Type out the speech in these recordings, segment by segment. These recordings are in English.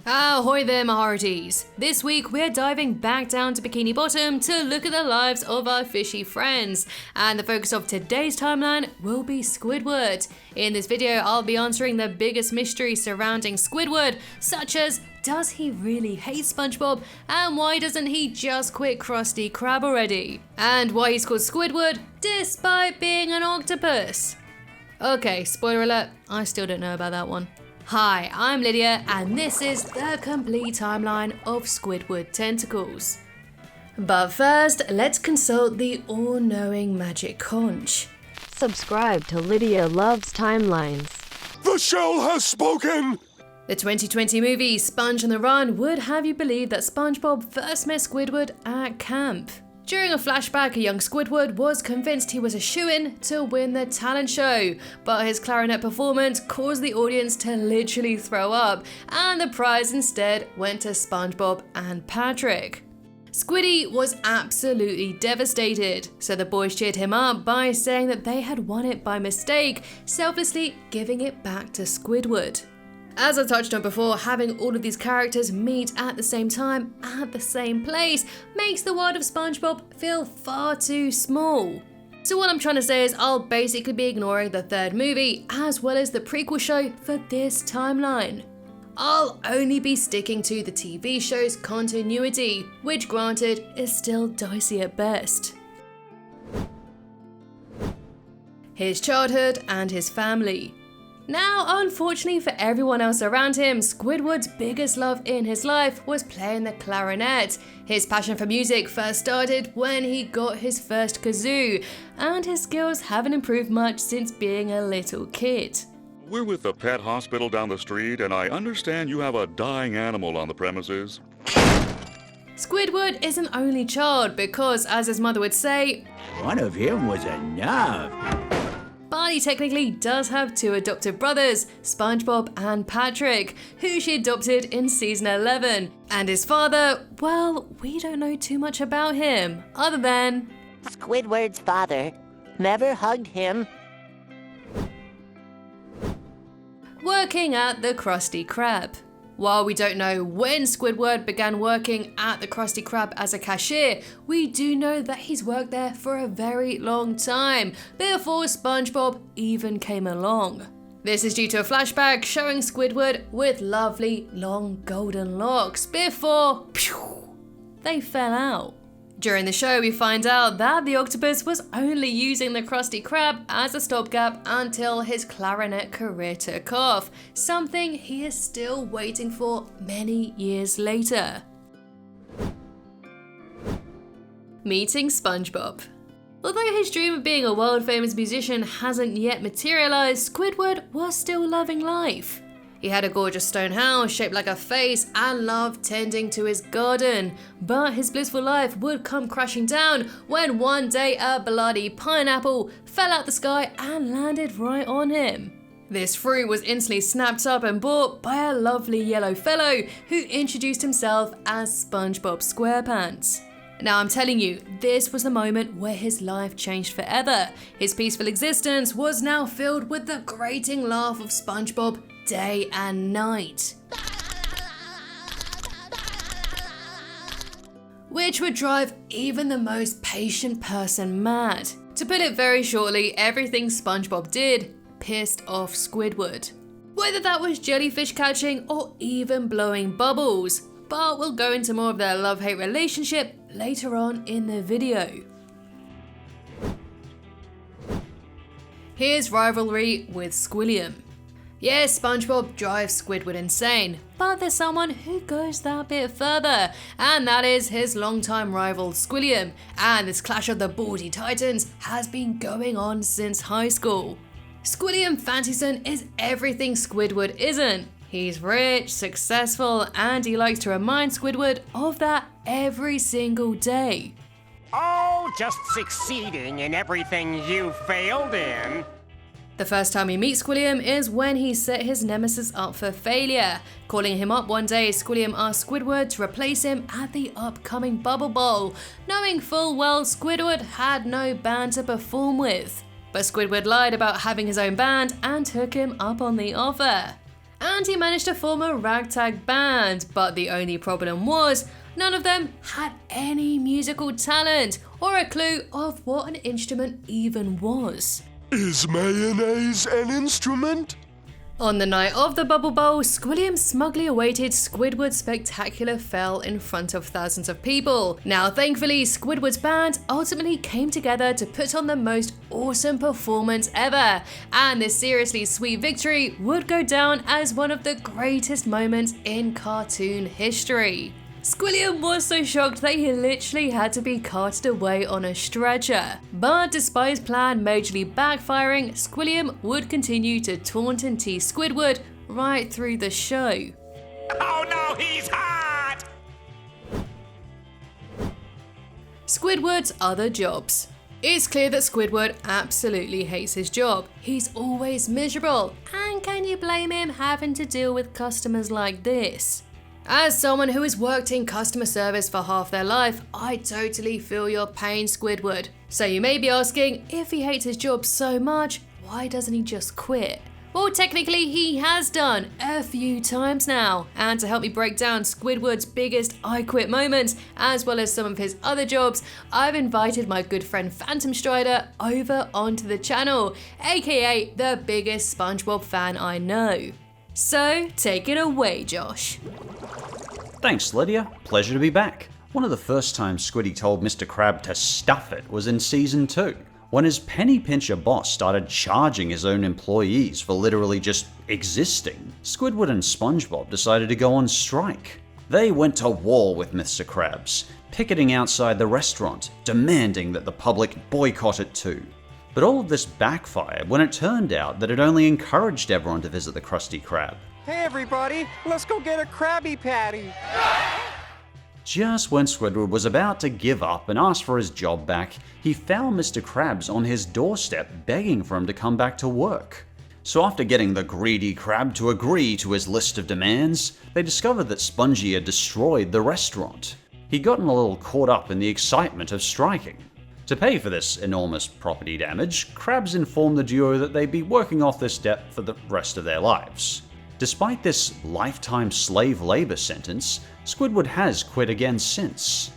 Ahoy there, my hearties! This week we're diving back down to Bikini Bottom to look at the lives of our fishy friends, and the focus of today's timeline will be Squidward. In this video I'll be answering the biggest mysteries surrounding Squidward, such as does he really hate SpongeBob, and why doesn't he just quit Krusty Krab already? And why he's called Squidward despite being an octopus. Okay, spoiler alert, I still don't know about that one. Hi, I'm Lydia, and this is the complete timeline of Squidward Tentacles. But first, let's consult the all-knowing magic conch. Subscribe to Lydia Loves Timelines. The shell has spoken! The 2020 movie Sponge on the Run would have you believe that SpongeBob first met Squidward at camp. During a flashback, a young Squidward was convinced he was a shoo-in to win the talent show, but his clarinet performance caused the audience to literally throw up, and the prize instead went to SpongeBob and Patrick. Squiddy was absolutely devastated, so the boys cheered him up by saying that they had won it by mistake, selflessly giving it back to Squidward. As I touched on before, having all of these characters meet at the same time, at the same place, makes the world of SpongeBob feel far too small. So what I'm trying to say is I'll basically be ignoring the third movie, as well as the prequel show for this timeline. I'll only be sticking to the TV show's continuity, which granted is still dicey at best. His childhood and his family. Now, unfortunately for everyone else around him, Squidward's biggest love in his life was playing the clarinet. His passion for music first started when he got his first kazoo, and his skills haven't improved much since being a little kid. We're with the pet hospital down the street, and I understand you have a dying animal on the premises. Squidward is an only child because, as his mother would say, one of him was enough. But he technically does have two adopted brothers, SpongeBob and Patrick, who she adopted in season 11. And his father, well, we don't know too much about him, other than Squidward's father never hugged him. Working at the Krusty Krab. While we don't know when Squidward began working at the Krusty Krab as a cashier, we do know that he's worked there for a very long time, before SpongeBob even came along. This is due to a flashback showing Squidward with lovely long golden locks before they fell out. During the show, we find out that the octopus was only using the Krusty Krab as a stopgap until his clarinet career took off, something he is still waiting for many years later. Meeting SpongeBob. Although his dream of being a world-famous musician hasn't yet materialized, Squidward was still loving life. He had a gorgeous stone house shaped like a face and loved tending to his garden, but his blissful life would come crashing down when one day a bloody pineapple fell out the sky and landed right on him. This fruit was instantly snapped up and bought by a lovely yellow fellow who introduced himself as SpongeBob SquarePants. Now I'm telling you, this was the moment where his life changed forever. His peaceful existence was now filled with the grating laugh of SpongeBob day and night, which would drive even the most patient person mad. To put it very shortly, everything SpongeBob did pissed off Squidward. Whether that was jellyfish catching or even blowing bubbles, but we'll go into more of their love-hate relationship later on in the video. Here's Rivalry with Squilliam. Yes, SpongeBob drives Squidward insane, but there's someone who goes that bit further, and that is his longtime rival Squilliam, and this clash of the bawdy titans has been going on since high school. Squilliam Fancyson is everything Squidward isn't. He's rich, successful, and he likes to remind Squidward of that every single day. Oh, just succeeding in everything you failed in. The first time we meet Squilliam is when he set his nemesis up for failure. Calling him up one day, Squilliam asked Squidward to replace him at the upcoming Bubble Bowl, knowing full well Squidward had no band to perform with. But Squidward lied about having his own band and took him up on the offer. and he managed to form a ragtag band, but the only problem was none of them had any musical talent or a clue of what an instrument even was. Is mayonnaise an instrument? On the night of the Bubble Bowl, Squilliam smugly awaited Squidward's spectacular fell in front of thousands of people. Now thankfully, Squidward's band ultimately came together to put on the most awesome performance ever, and this seriously sweet victory would go down as one of the greatest moments in cartoon history. Squilliam was so shocked that he literally had to be carted away on a stretcher. But despite his plan majorly backfiring, Squilliam would continue to taunt and tease Squidward right through the show. Oh no, he's hot! Squidward's other jobs. It's clear that Squidward absolutely hates his job. He's always miserable, and can you blame him having to deal with customers like this? As someone who has worked in customer service for half their life, I totally feel your pain, Squidward. So you may be asking, if he hates his job so much, why doesn't he just quit? Well, technically he has done a few times now. And to help me break down Squidward's biggest I quit moments, as well as some of his other jobs, I've invited my good friend Phantom Strider over onto the channel, aka the biggest SpongeBob fan I know. So take it away, Josh. Thanks, Lydia. Pleasure to be back. One of the first times Squiddy told Mr. Krab to stuff it was in Season 2, when his penny pincher boss started charging his own employees for literally just existing. Squidward and SpongeBob decided to go on strike. They went to war with Mr. Krabs, picketing outside the restaurant, demanding that the public boycott it too. But all of this backfired when it turned out that it only encouraged everyone to visit the Krusty Krab. Hey everybody, let's go get a Krabby Patty! Just when Squidward was about to give up and ask for his job back, he found Mr. Krabs on his doorstep begging for him to come back to work. So after getting the greedy Krab to agree to his list of demands, they discovered that Spongy had destroyed the restaurant. He'd gotten a little caught up in the excitement of striking. To pay for this enormous property damage, Krabs informed the duo that they'd be working off this debt for the rest of their lives. Despite this lifetime slave labor sentence, Squidward has quit again since.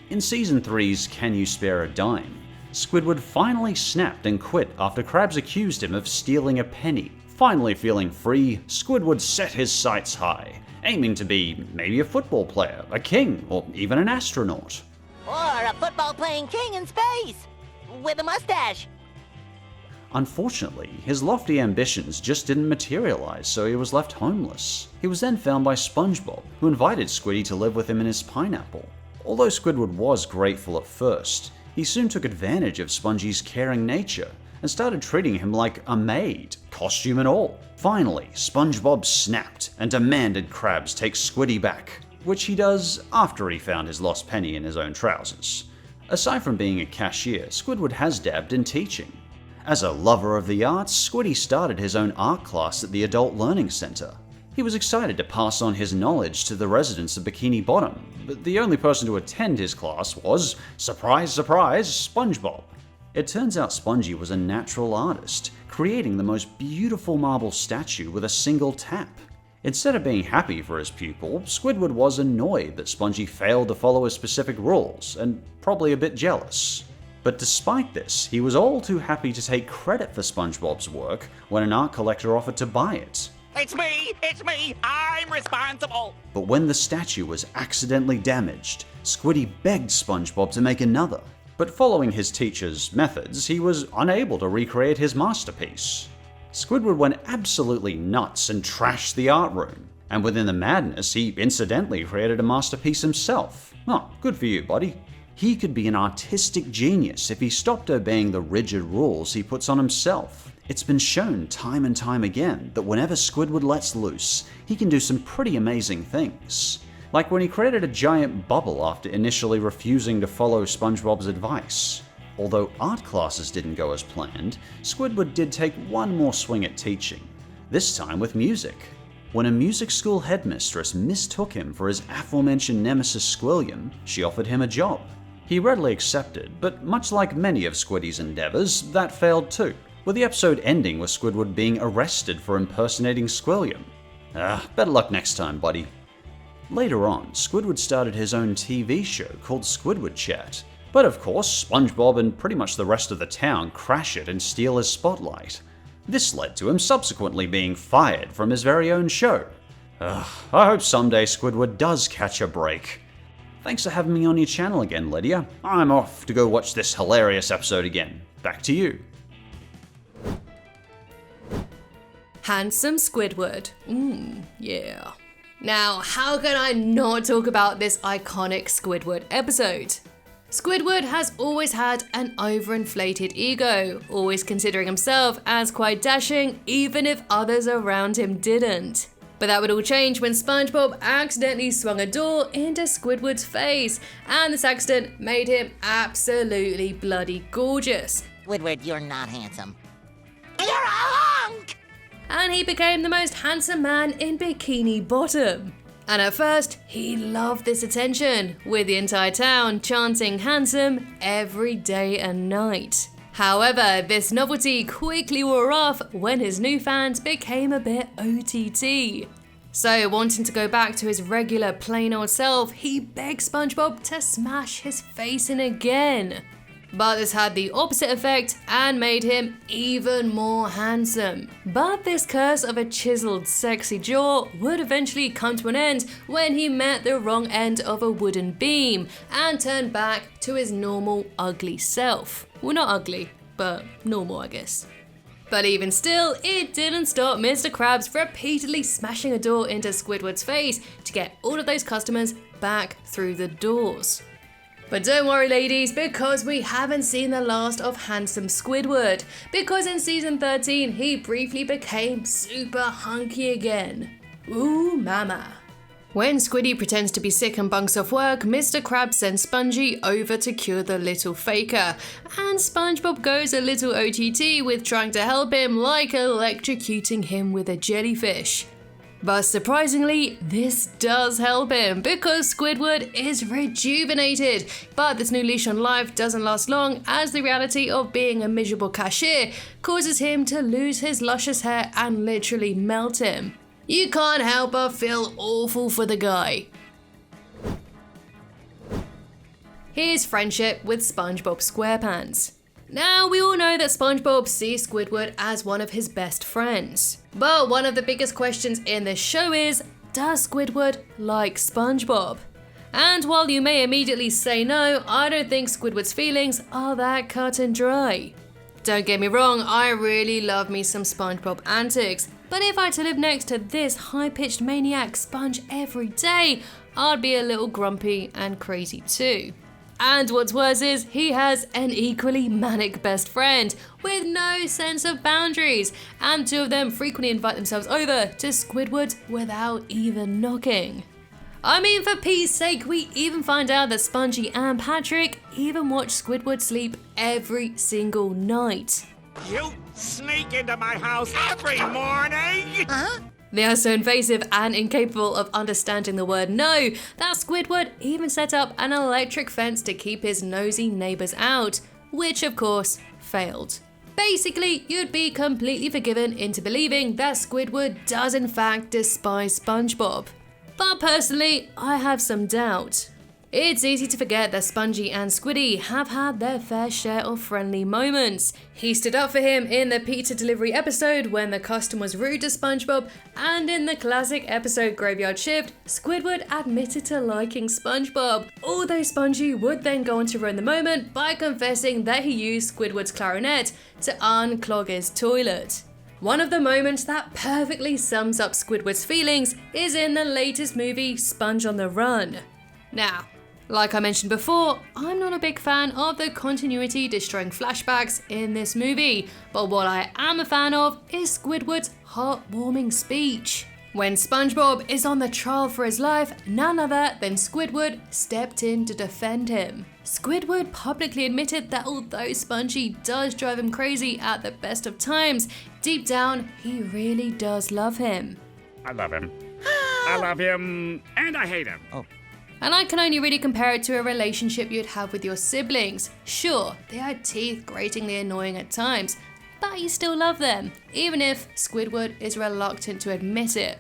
In Season 3's Can You Spare a Dime, Squidward finally snapped and quit after Krabs accused him of stealing a penny. Finally feeling free, Squidward set his sights high, aiming to be maybe a football player, a king, or even an astronaut. Or a football-playing king in space! With a mustache! Unfortunately, his lofty ambitions just didn't materialize, so he was left homeless. He was then found by SpongeBob, who invited Squiddy to live with him in his pineapple. Although Squidward was grateful at first, he soon took advantage of Spongy's caring nature and started treating him like a maid, costume and all. Finally, SpongeBob snapped and demanded Krabs take Squiddy back, which he does after he found his lost penny in his own trousers. Aside from being a cashier, Squidward has dabbed in teaching. As a lover of the arts, Squiddy started his own art class at the Adult Learning Center. He was excited to pass on his knowledge to the residents of Bikini Bottom, but the only person to attend his class was, surprise surprise, SpongeBob. It turns out Spongy was a natural artist, creating the most beautiful marble statue with a single tap. Instead of being happy for his pupil, Squidward was annoyed that Spongy failed to follow his specific rules, and probably a bit jealous. But despite this, he was all too happy to take credit for SpongeBob's work when an art collector offered to buy it. It's me, I'm responsible! But when the statue was accidentally damaged, Squiddy begged SpongeBob to make another. But following his teacher's methods, he was unable to recreate his masterpiece. Squidward went absolutely nuts and trashed the art room, and within the madness, he incidentally created a masterpiece himself. Oh, good for you, buddy. He could be an artistic genius if he stopped obeying the rigid rules he puts on himself. It's been shown time and time again that whenever Squidward lets loose, he can do some pretty amazing things. Like when he created a giant bubble after initially refusing to follow SpongeBob's advice. Although art classes didn't go as planned, Squidward did take one more swing at teaching, this time with music. When a music school headmistress mistook him for his aforementioned nemesis Squilliam, she offered him a job. He readily accepted, but much like many of Squiddy's endeavors, that failed too, with the episode ending with Squidward being arrested for impersonating Squilliam. Better luck next time, buddy. Later on, Squidward started his own TV show called Squidward Chat. But of course, SpongeBob and pretty much the rest of the town crash it and steal his spotlight. This led to him subsequently being fired from his very own show. I hope someday Squidward does catch a break. Thanks for having me on your channel again, Lydia. I'm off to go watch this hilarious episode again. Back to you. Handsome Squidward. Yeah. Now, how can I not talk about this iconic Squidward episode? Squidward has always had an overinflated ego, always considering himself as quite dashing, even if others around him didn't. But that would all change when SpongeBob accidentally swung a door into Squidward's face, and this accident made him absolutely bloody gorgeous. Squidward, you're not handsome. You're a hunk! And he became the most handsome man in Bikini Bottom. And at first, he loved this attention, with the entire town chanting handsome every day and night. However, this novelty quickly wore off when his new fans became a bit OTT. So, wanting to go back to his regular plain old self, he begged SpongeBob to smash his face in again. But this had the opposite effect and made him even more handsome. But this curse of a chiseled sexy jaw would eventually come to an end when he met the wrong end of a wooden beam and turned back to his normal ugly self. Well, not ugly, but normal, I guess. But even still, it didn't stop Mr. Krabs repeatedly smashing a door into Squidward's face to get all of those customers back through the doors. But don't worry ladies, because we haven't seen the last of handsome Squidward, because in season 13 he briefly became super hunky again. Ooh mama. When Squiddy pretends to be sick and bunks off work, Mr. Krabs sends Spongy over to cure the little faker, and SpongeBob goes a little OTT with trying to help him, like electrocuting him with a jellyfish. But surprisingly, this does help him because Squidward is rejuvenated. But this new leash on life doesn't last long, as the reality of being a miserable cashier causes him to lose his luscious hair and literally melt him. You can't help but feel awful for the guy. His friendship with SpongeBob SquarePants. Now, we all know that SpongeBob sees Squidward as one of his best friends. But one of the biggest questions in this show is, does Squidward like SpongeBob? And while you may immediately say no, I don't think Squidward's feelings are that cut and dry. Don't get me wrong, I really love me some SpongeBob antics, but if I had to live next to this high-pitched maniac Sponge every day, I'd be a little grumpy and crazy too. And what's worse is, he has an equally manic best friend with no sense of boundaries, and two of them frequently invite themselves over to Squidward without even knocking. I mean, for Pete's sake, we even find out that Spongy and Patrick even watch Squidward sleep every single night. You sneak into my house every morning? Huh? They are so invasive and incapable of understanding the word no that Squidward even set up an electric fence to keep his nosy neighbours out, which of course failed. Basically, you'd be completely forgiven into believing that Squidward does in fact despise SpongeBob. But personally, I have some doubt. It's easy to forget that Spongy and Squiddy have had their fair share of friendly moments. He stood up for him in the pizza delivery episode when the customer was rude to SpongeBob, and in the classic episode Graveyard Shift, Squidward admitted to liking SpongeBob, although Spongy would then go on to ruin the moment by confessing that he used Squidward's clarinet to unclog his toilet. One of the moments that perfectly sums up Squidward's feelings is in the latest movie, Sponge on the Run. Now, like I mentioned before, I'm not a big fan of the continuity destroying flashbacks in this movie, but what I am a fan of is Squidward's heartwarming speech. When SpongeBob is on the trial for his life, none other than Squidward stepped in to defend him. Squidward publicly admitted that although Spongy does drive him crazy at the best of times, deep down he really does love him. I love him. I love him, and I hate him. Oh. And I can only really compare it to a relationship you'd have with your siblings. Sure, they are teeth-gratingly annoying at times, but you still love them, even if Squidward is reluctant to admit it.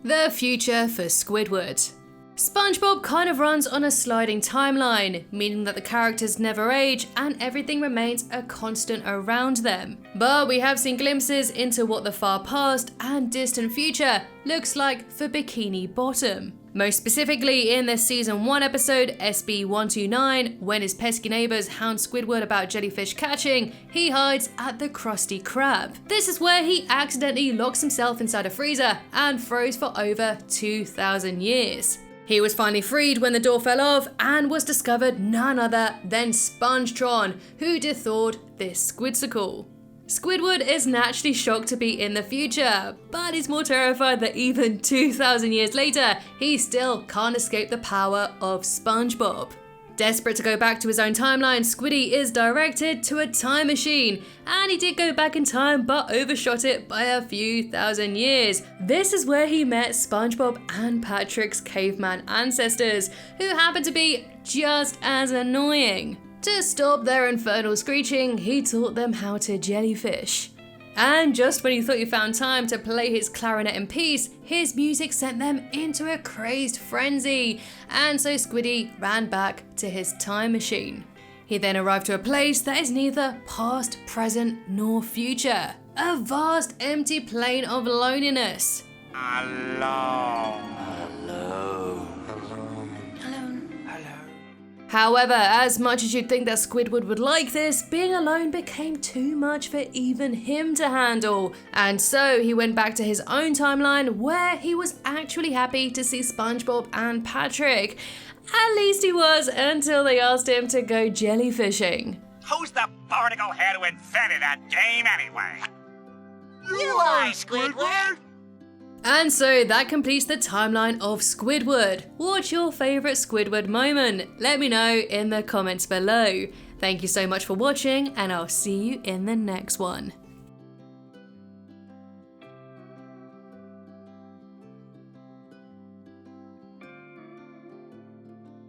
The future for Squidward. SpongeBob kind of runs on a sliding timeline, meaning that the characters never age and everything remains a constant around them. But we have seen glimpses into what the far past and distant future looks like for Bikini Bottom. Most specifically in the season 1 episode SB129, when his pesky neighbours hound Squidward about jellyfish catching, he hides at the Krusty Krab. This is where he accidentally locks himself inside a freezer and froze for over 2,000 years. He was finally freed when the door fell off and was discovered none other than Spongetron, who thawed this squidsicle. Squidward is naturally shocked to be in the future, but he's more terrified that even 2,000 years later, he still can't escape the power of SpongeBob. Desperate to go back to his own timeline, Squiddy is directed to a time machine, and he did go back in time but overshot it by a few thousand years. This is where he met SpongeBob and Patrick's caveman ancestors, who happened to be just as annoying. To stop their infernal screeching, he taught them how to jellyfish. And just when you thought you found time to play his clarinet in peace, his music sent them into a crazed frenzy, and so Squiddy ran back to his time machine. He then arrived to a place that is neither past, present, nor future. A vast empty plain of loneliness. However, as much as you'd think that Squidward would like this, being alone became too much for even him to handle. And so he went back to his own timeline, where he was actually happy to see SpongeBob and Patrick. At least he was, until they asked him to go jellyfishing. Who's the barnacle head who invented that game anyway? You are Squidward! And so that completes the timeline of Squidward. What's your favourite Squidward moment? Let me know in the comments below. Thank you so much for watching, and I'll see you in the next one.